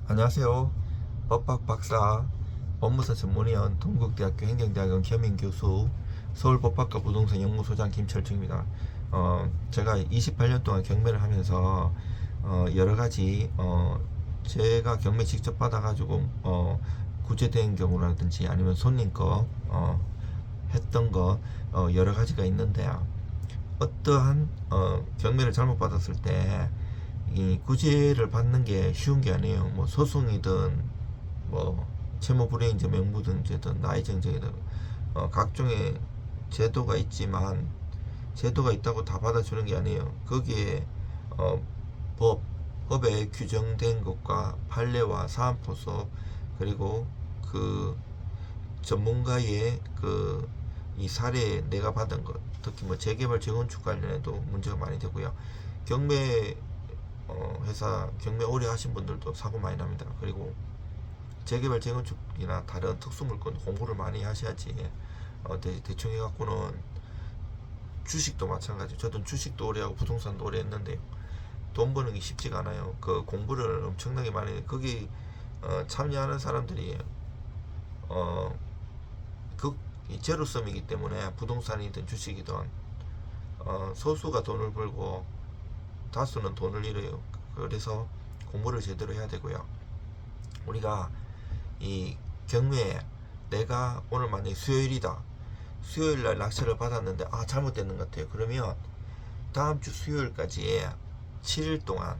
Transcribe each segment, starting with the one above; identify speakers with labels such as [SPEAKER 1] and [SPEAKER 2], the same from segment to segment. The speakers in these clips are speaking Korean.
[SPEAKER 1] 안녕하세요. 법학 박사, 법무사 전문위원, 동국대학교 행정대학원 겸임 교수, 서울법학과 부동산 연구소장 김철중입니다. 제가 28년 동안 경매를 하면서 여러 가지 제가 경매 직접 받아가지고 구제된 경우라든지 아니면 손님 거 했던 거 여러 가지가 있는데, 어떠한 경매를 잘못 받았을 때 이 구제를 받는 게 쉬운 게 아니에요. 뭐 소송이든 뭐 채무 불이행제 명부등재든 나이정정이든 각종의 제도가 있지만, 제도가 있다고 다 받아주는 게 아니에요. 거기에 어, 법에 규정된 것과 판례와 사안포석, 그리고 그 전문가의 이 사례 내가 받은 것, 특히 뭐 재개발 재건축 관련해도 문제가 많이 되고요. 경매 회사 경매 오래 하신 분들도 사고 많이 납니다. 그리고 재개발 재건축이나 다른 특수물건 공부를 많이 하셔야지. 대충 해갖고는 주식도 마찬가지. 저도 주식도 오래 하고 부동산도 오래 했는데 돈 버는 게 쉽지가 않아요. 그 공부를 엄청나게 많이 해. 거기 참여하는 사람들이 어, 제로섬이기 때문에 부동산이든 주식이든 소수가 돈을 벌고 다수는 돈을 잃어요. 그래서 공부를 제대로 해야 되고요. 우리가 이 경매에 내가 오늘 만약에 수요일이다. 수요일날 낙찰을 받았는데 잘못됐는 것 같아요. 그러면 다음 주 수요일까지 7일 동안,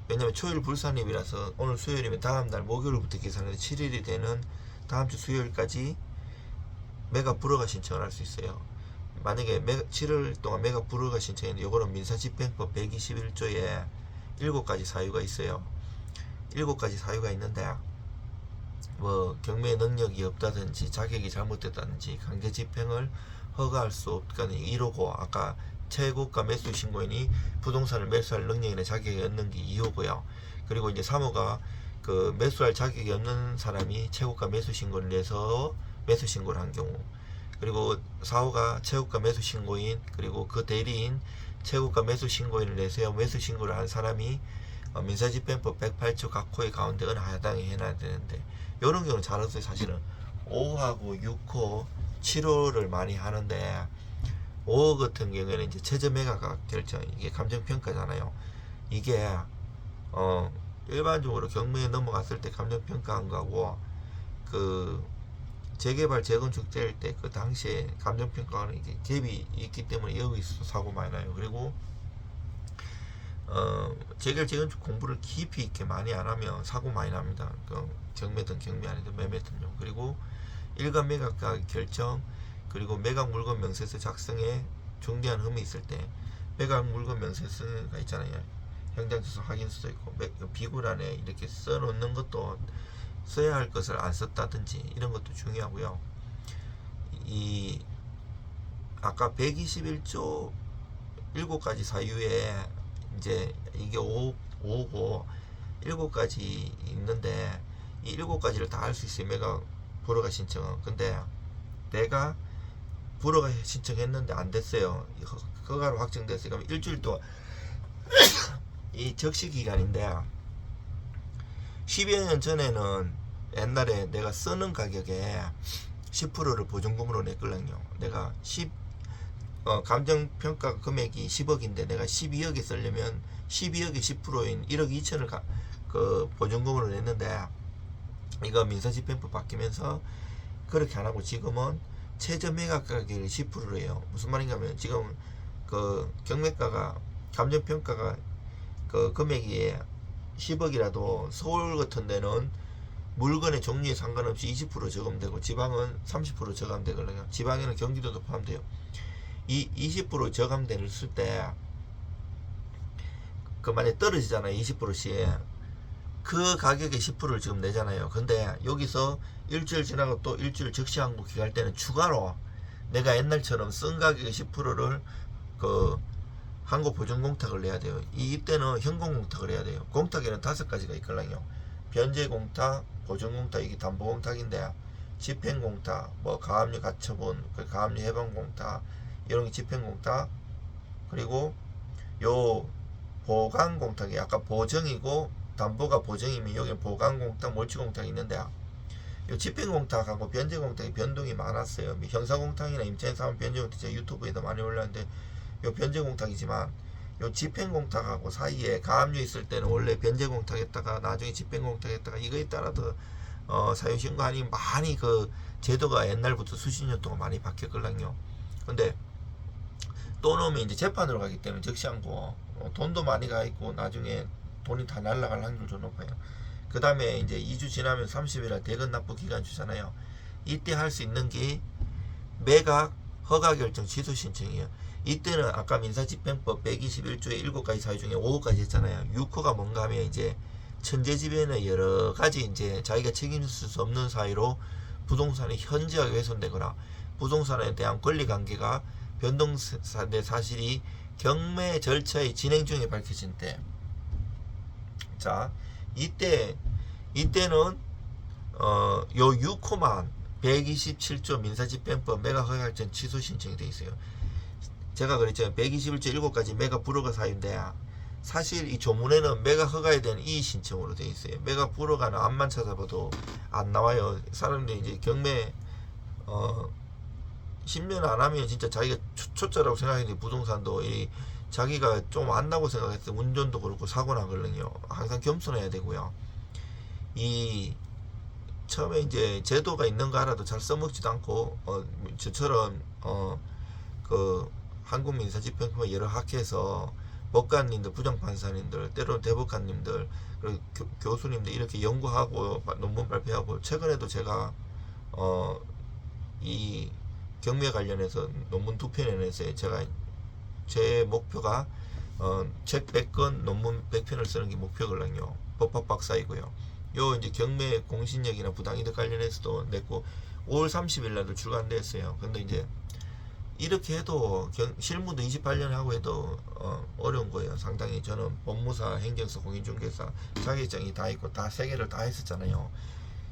[SPEAKER 1] 왜냐면 초일 불산입이라서 오늘 수요일이면 다음날 목요일부터 계산해서 7일이 되는 다음 주 수요일까지 매각 불허가 신청을 할 수 있어요. 만약에 7월 동안 매각 불허가 신청했는데, 요거는 민사집행법 121조에 7가지 사유가 있어요. 7가지 사유가 있는데, 뭐 경매 능력이 없다든지 자격이 잘못됐다든지 강제 집행을 허가할 수 없다는 1호고, 아까 최고가 매수 신고인이 부동산을 매수할 능력이나 자격이 없는 게 2호고요. 그리고 이제 3호가 그 매수할 자격이 없는 사람이 최고가 매수 신고를 내서 매수 신고를 한 경우, 그리고 4호가 최고가 매수 신고인 그리고 그 대리인 최고가 매수 신고인을 내세워 매수 신고를 한 사람이 민사집행법 108조 각 호의 가운데 어느 하나에 해놔야 되는데, 이런 경우는 잘 없어요. 사실은 5하고 6호, 7호를 많이 하는데, 5호 같은 경우에는 이제 최저 매각 결정, 이게 감정평가잖아요. 이게 일반적으로 경매에 넘어갔을 때 감정평가한 거하고 그 재개발 재건축 될 때 그 당시에 감정평가는 이게 갭이 있기 때문에 여기서 사고 많이 나요. 그리고 재개발 재건축 공부를 깊이 있게 많이 안 하면 사고 많이 납니다. 경매든 경매 아니든 매매든요. 그리고 일간 매각 가격 결정, 그리고 매각 물건 명세서 작성에 중대한 흠이 있을 때 매각 물건 명세서가 있잖아요. 현장조사 확인서도 있고 비굴안에 이렇게 써놓는 것도, 써야 할 것을 안 썼다든지 이런 것도 중요하고요. 이 아까 121조 7가지 사유에 이제 이게 5고 7가지 있는데, 이 7가지를 다 할 수 있어요. 내가 불허가 신청은. 근데 내가 불허가 신청했는데 안 됐어요. 허가로 확정됐어요. 그럼 일주일 동안 이 적시 기간인데, 10여 년 전에는 옛날에 내가 쓰는 가격에 10%를 보증금으로 냈거든요. 내가 감정평가 금액이 10억인데 내가 12억에 쓰려면 12억의 10%인 1억 2천을 그 보증금으로 냈는데, 이거 민사집행법 바뀌면서 그렇게 안 하고 지금은 최저 매각 가격이 10%예요. 무슨 말인가 하면, 지금 그 경매가가 감정평가가 그 금액이 10억이라도 서울 같은 데는 물건의 종류에 상관없이 20% 저감되고, 지방은 30% 저감되거든요. 지방에는 경기도도 포함돼요. 이 20% 저감되는 쓸 때 그 만약에 떨어지잖아요. 20%씩 그 가격에 10%를 지금 내잖아요. 근데 여기서 일주일 지나고 또 일주일 적시항고 기할 때는 추가로 내가 옛날처럼 쓴 가격의 10%를 그 항고 보증 공탁을 내야 돼요. 이때는 현공 공탁을 해야 돼요. 공탁에는 5가지가 있거든요. 변제 공탁, 보증 공탁, 이게 담보 공탁인데, 집행 공탁, 뭐 가압류 가처분, 가압류 해방 공탁, 이런 게 집행 공탁, 그리고 요 보강 공탁이 아까 보정이고 담보가 보증이면 여기 보관공탁, 몰치공탁이 있는데 요 집행공탁하고 변제공탁이 변동이 많았어요. 형사공탁이나 임차인사무 변제공탁 제가 유튜브에도 많이 올랐는데 요 변제공탁이지만 요 집행공탁하고 사이에 가압류 있을 때는 원래 변제공탁했다가 나중에 집행공탁했다가 이거에 따라서 사유신고하니 많이 그 제도가 옛날부터 수십 년 동안 많이 바뀌었거든요. 근데 또 넣으면 이제 재판으로 가기 때문에 적시 않고 돈도 많이 가 있고 나중에 돈이 다 날라갈 확률도 높아요. 그 다음에 이제 2주 지나면 30일에 대금 납부 기간 주잖아요. 이때 할 수 있는 게 매각 허가 결정 취소 신청이에요. 이때는 아까 민사집행법 121조의 7가지 사유 중에 5호까지 했잖아요. 6호가 뭔가 하면 이제 천재지변의 여러 가지 이제 자기가 책임질 수 없는 사유로 부동산이 현저하게 훼손되거나 부동산에 대한 권리관계가 변동된 사실이 경매 절차의 진행 중에 밝혀진 때, 자 이때는 요 6호만 127조 민사집행법 매각 허가 결정 취소 신청이 돼 있어요. 제가 그랬죠. 121조 7가지 매각 불허가 사유인데 사실 이 조문에는 매각 허가에 대한 이의 신청으로 돼 있어요. 매각 불허가는 앞만 찾아봐도 안 나와요. 사람들이 이제 경매 10년 안 하면 진짜 자기가 초짜라고 생각했는데 부동산도 자기가 좀 안다고 생각했을 때 운전도 그렇고 사고 나거든요. 항상 겸손해야 되고요. 이 처음에 이제 제도가 있는 거 알아도 잘 써먹지도 않고 저처럼 그 한국민사집행법의 여러 학회에서 법관님들, 부장판사님들, 때로는 대법관님들, 그리고 교수님들 이렇게 연구하고 논문 발표하고 최근에도 제가 이 경매 관련해서 논문 2편 내냈어요. 제가 제 목표가 책 100권, 논문 100편을 쓰는 게 목표거든요. 법학 박사이고요. 요 이제 경매 공신력이나 부당이득 관련해서도 냈고 5월 30일 날도 출간됐어요. 근데 이제 이렇게 해도 실무도 28년 하고 해도 어려운 거예요. 상당히 저는 법무사, 행정사, 공인중개사 자격증이 다 있고 다 3개를 다 했었잖아요.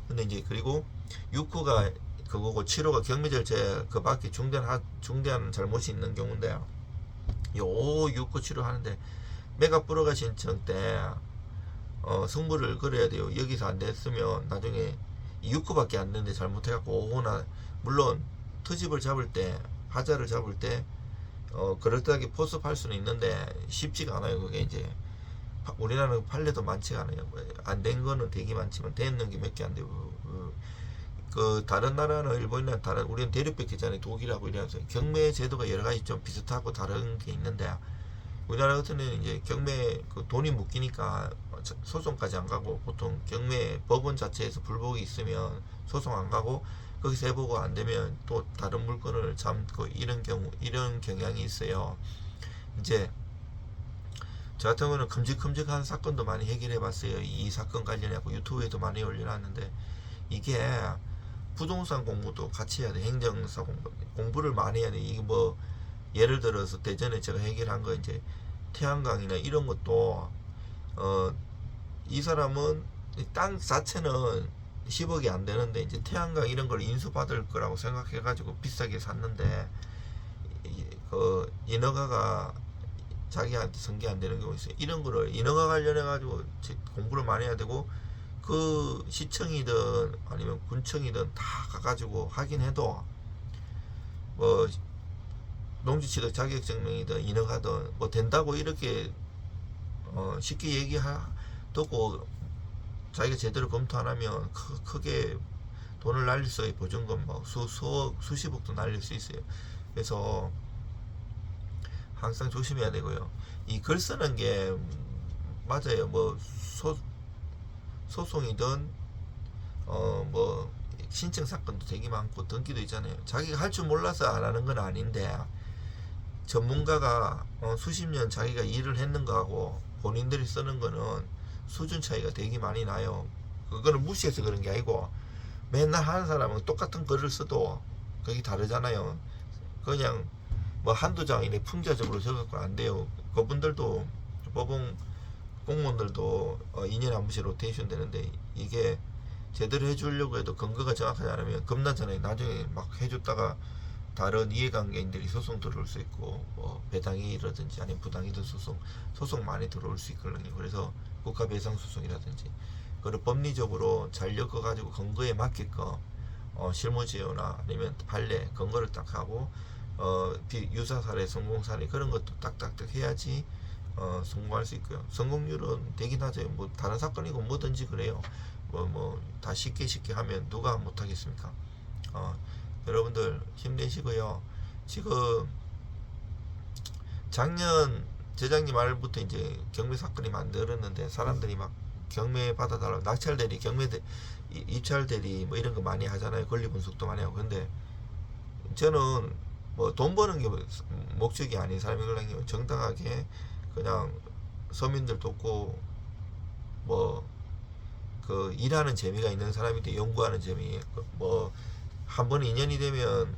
[SPEAKER 1] 근데 이제 그리고 6호가 그거고 7호가 경매 절차에 그 밖에 중대한 잘못이 있는 경우인데 요 5, 6호, 7호 하는데 매각 불허가 신청 때 승부를 걸어야 돼요. 여기서 안 됐으면 나중에 6호밖에 안 되는데 잘못해갖고 5호나 물론 트집을 잡을 때 하자를 잡을 때 그럴듯하게 포섭할 수는 있는데 쉽지가 않아요. 그게 이제 우리나라는 판례도 많지가 않아요. 안 된 거는 되게 많지만 되는 게 몇 개 안 되고 그 다른 나라는 일본이나 다른 우리는 대륙백제잖아요. 독일하고 이래서 경매 제도가 여러 가지 좀 비슷하고 다른 게 있는데 우리나라 같은 데는 이제 경매 그 돈이 묶이니까 소송까지 안 가고 보통 경매 법원 자체에서 불복이 있으면 소송 안 가고 거기서 해보고 안 되면 또 다른 물건을 잡고 이런 경향이 있어요. 이제 저 같은 경우는 큼직큼직한 사건도 많이 해결해 봤어요. 이 사건 관련해서 유튜브에도 많이 올려놨는데 이게 부동산 공부도 같이 해야 돼. 행정사 공부를 많이 해야 돼. 이게 뭐 예를 들어서 대전에 제가 해결한 거 이제 태양광이나 이런 것도 이 사람은 땅 자체는 10억이 안 되는데 이제 태양광 이런 걸 인수받을 거라고 생각해 가지고 비싸게 샀는데 그 인허가가 자기한테 승계 안 되는 경우 있어요. 이런 거를 인허가 관련해 가지고 공부를 많이 해야 되고 그 시청이든 아니면 군청이든 다 가가지고 하긴 해도 뭐 농지취득 자격증명이든 인허가든 뭐 된다고 이렇게 쉽게 얘기하고 자기가 제대로 검토 안 하면 크게 돈을 날릴 수 있어요. 보증금 뭐 수십억도 날릴 수 있어요. 그래서 항상 조심해야 되고요. 이 글 쓰는 게 맞아요. 뭐 소송이든 뭐 신청 사건도 되게 많고 등기도 있잖아요. 자기가 할 줄 몰라서 안 하는 건 아닌데 전문가가 수십 년 자기가 일을 했는 거하고 본인들이 쓰는 거는 수준 차이가 되게 많이 나요. 그거는 무시해서 그런 게 아니고 맨날 하는 사람은 똑같은 글을 써도 그게 다르잖아요. 그냥 뭐 한두 장 이렇게 풍자적으로 적어갖고 안 돼요. 그분들도 법원 공무원들도 2년에 한 번씩 로테이션 되는데 이게 제대로 해주려고 해도 근거가 정확하지 않으면 겁나잖아요. 나중에 막 해줬다가 다른 이해관계인들이 소송 들어올 수 있고 뭐 배당이라든지 아니면 부당이든 소송 많이 들어올 수 있거든요. 그래서 국가배상소송이라든지 그걸 법리적으로 잘 엮어가지고 근거에 맞게끔 실무지효나 아니면 판례 근거를 딱 하고 유사 사례, 성공 사례 그런 것도 딱딱딱 해야지 성공할 수 있고요. 성공률은 되긴 하죠. 뭐 다른 사건이고 뭐든지 그래요. 뭐 다 쉽게 하면 누가 못하겠습니까? 여러분들 힘내시고요. 지금 작년 재작년 말부터 이제 경매 사건이 만들었는데 사람들이 막 경매 받아달라고 낙찰 대리, 경매 입찰 대리 뭐 이런 거 많이 하잖아요. 권리 분석도 많이 하고. 근데 저는 뭐 돈 버는 게 목적이 아닌 사람이거든요. 정당하게 그냥 서민들 돕고 뭐 그 일하는 재미가 있는 사람인데 연구하는 재미 뭐 한 번 인연이 되면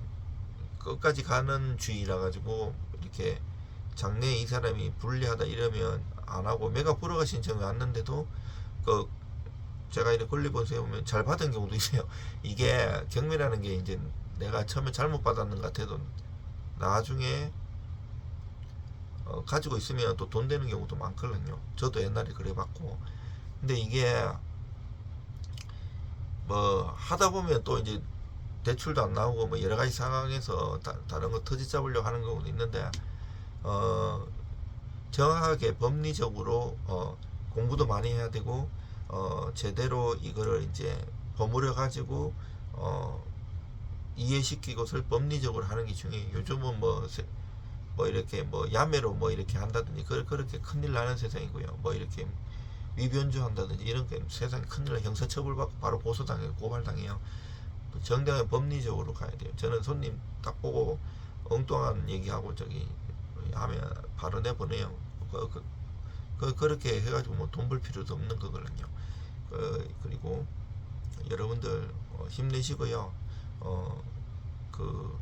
[SPEAKER 1] 끝까지 가는 주의라 가지고 이렇게 장래에 이 사람이 불리하다 이러면 안 하고 메가 프로가 신청을 왔는데도 그 제가 이렇게 권리본서에 보면 잘 받은 경우도 있어요. 이게 경매라는 게 이제 내가 처음에 잘못 받았는 것 같아도 나중에 가지고 있으면 또 돈 되는 경우도 많거든요. 저도 옛날에 그래 봤고. 근데 이게 뭐 하다 보면 또 이제 대출도 안 나오고 뭐 여러 가지 상황에서 다른 거 터지 잡으려고 하는 경우도 있는데 정확하게 법리적으로 공부도 많이 해야 되고 제대로 이거를 이제 버무려 가지고 이해시키고 설 법리적으로 하는 게 중요해요. 요즘은 뭐 이렇게 뭐 야매로 뭐 이렇게 한다든지 그렇게 큰일 나는 세상이고요. 뭐 이렇게 위변조 한다든지 이런 게 세상에 큰일 나 형사처벌 받고 바로 고소당해요. 고발당해요. 정당한 법리적으로 가야 돼요. 저는 손님 딱 보고 엉뚱한 얘기하고 저기 하면 바로 내보내요. 그렇게 해가지고 뭐 돈 벌 필요도 없는 거거든요. 그리고 여러분들 힘내시고요. 그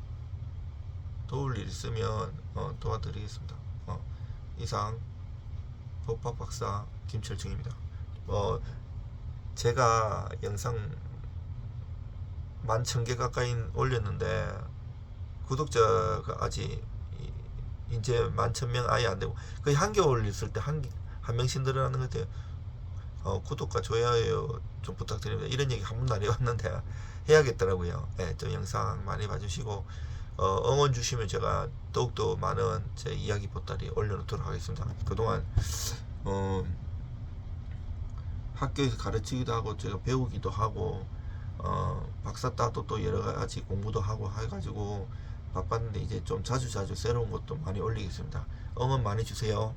[SPEAKER 1] 도울 일 있으면 도와드리겠습니다. 이상 법학 박사 김철중입니다. 제가 영상 11,000개 가까이 올렸는데 구독자가 아직 이제 11,000명 아예 안 되고 거의 한 개 올렸을 때 한 명씩 늘어나는 것 같아요. 구독과 좋아요 좀 부탁드립니다. 이런 얘기 한 번도 안 해왔는데 해야겠더라고요. 네, 저 영상 많이 봐주시고 응원 주시면 제가 더욱더 많은 제 이야기 보따리 올려놓도록 하겠습니다. 그동안 학교에서 가르치기도 하고 제가 배우기도 하고 박사 따도 또 여러 가지 공부도 하고 해가지고 바빴는데 이제 좀 자주 새로운 것도 많이 올리겠습니다. 응원 많이 주세요.